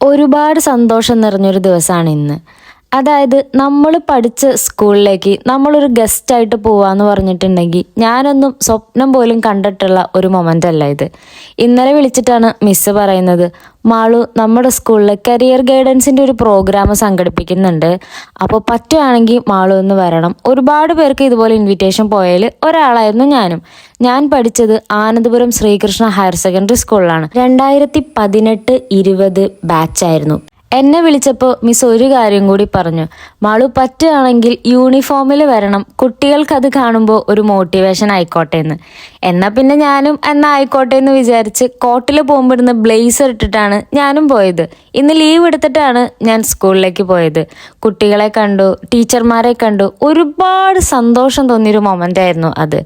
ഒരുപാട് സന്തോഷം നിറഞ്ഞൊരു ദിവസമാണ് ഇന്ന്. അതായത് നമ്മൾ പഠിച്ച സ്കൂളിലേക്ക് നമ്മളൊരു ഗസ്റ്റായിട്ട് പോവാന്ന് പറഞ്ഞിട്ടുണ്ടെങ്കിൽ ഞാനൊന്നും സ്വപ്നം പോലും കണ്ടിട്ടുള്ള ഒരു മൊമെൻ്റ് അല്ല ഇത്. ഇന്നലെ വിളിച്ചിട്ടാണ് മിസ്സ് പറയുന്നത്, മാളു നമ്മുടെ സ്കൂളിൽ കരിയർ ഗൈഡൻസിൻ്റെ ഒരു പ്രോഗ്രാം സംഘടിപ്പിക്കുന്നുണ്ട്, അപ്പോൾ പറ്റുവാണെങ്കിൽ മാളു ഒന്ന് വരണം. ഒരുപാട് പേർക്ക് ഇതുപോലെ ഇൻവിറ്റേഷൻ പോയാൽ ഒരാളായിരുന്നു ഞാനും. ഞാൻ പഠിച്ചത് ആനന്ദപുരം ശ്രീകൃഷ്ണ ഹയർ സെക്കൻഡറി സ്കൂളിലാണ്. 2018-20 ബാച്ചായിരുന്നു. എന്നെ വിളിച്ചപ്പോൾ മിസ് ഒരു കാര്യം കൂടി പറഞ്ഞു, മാളു പറ്റുകയാണെങ്കിൽ യൂണിഫോമിൽ വരണം, കുട്ടികൾക്കത് കാണുമ്പോൾ ഒരു മോട്ടിവേഷൻ ആയിക്കോട്ടെ എന്ന്. എന്നാൽ പിന്നെ ഞാനും ആയിക്കോട്ടെ എന്ന് വിചാരിച്ച് കോട്ടിൽ പോകുമ്പോൾ ഇടുന്ന ബ്ലേസർ ഇട്ടിട്ടാണ് ഞാനും പോയത്. ഇന്ന് ലീവ് എടുത്തിട്ടാണ് ഞാൻ സ്കൂളിലേക്ക് പോയത്. കുട്ടികളെ കണ്ടു, ടീച്ചർമാരെ കണ്ടു, ഒരുപാട് സന്തോഷം തോന്നിയൊരു മൊമെൻ്റ് ആയിരുന്നു അത്.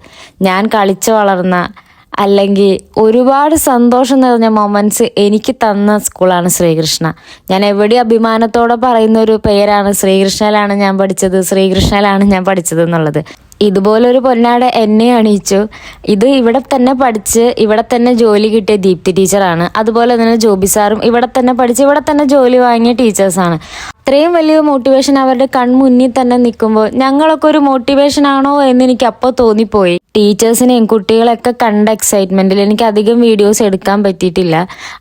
ഞാൻ കളിച്ചു വളർന്ന അല്ലെങ്കിൽ ഒരുപാട് സന്തോഷം നിറഞ്ഞ മൊമെന്റ്സ് എനിക്ക് തന്ന സ്കൂളാണ് ശ്രീകൃഷ്ണ. ഞാൻ എവിടെ അഭിമാനത്തോടെ പറയുന്ന ഒരു പേരാണ്, ശ്രീകൃഷ്ണയിലാണ് ഞാൻ പഠിച്ചത് എന്നുള്ളത്. ഇതുപോലൊരു പൊന്നാട എന്നെ അണിയിച്ചു. ഇത് ഇവിടെ തന്നെ പഠിച്ച് ഇവിടെ തന്നെ ജോലി കിട്ടിയ ദീപ്തി ടീച്ചറാണ്. അതുപോലെ തന്നെ ജോബി സാറും ഇവിടെ തന്നെ പഠിച്ച് ഇവിടെ തന്നെ ജോലി വാങ്ങിയ ടീച്ചേഴ്സാണ്. അത്രയും വലിയ മോട്ടിവേഷൻ അവരുടെ കൺമുന്നിൽ തന്നെ നിൽക്കുമ്പോൾ ഞങ്ങളൊക്കെ ഒരു മോട്ടിവേഷൻ ആണോ എന്ന് എനിക്ക് അപ്പോൾ തോന്നിപ്പോയി. ടീച്ചേഴ്സിനെയും കുട്ടികളെയൊക്കെ കണ്ട എക്സൈറ്റ്മെന്റിൽ എനിക്ക് അധികം വീഡിയോസ് എടുക്കാൻ പറ്റിയിട്ടില്ല.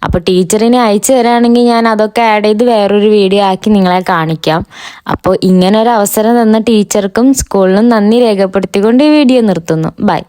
അപ്പോൾ ടീച്ചറിനെ അയച്ചു തരാണെങ്കിൽ ഞാൻ അതൊക്കെ ആഡ് ചെയ്ത് വേറൊരു വീഡിയോ ആക്കി നിങ്ങളെ കാണിക്കാം. അപ്പോൾ ഇങ്ങനെ ഒരു അവസരം തന്ന ടീച്ചർക്കും സ്കൂളിനും നന്ദി രേഖപ്പെടുത്തിക്കൊണ്ട് ഈ വീഡിയോ നിർത്തുന്നു. ബൈ.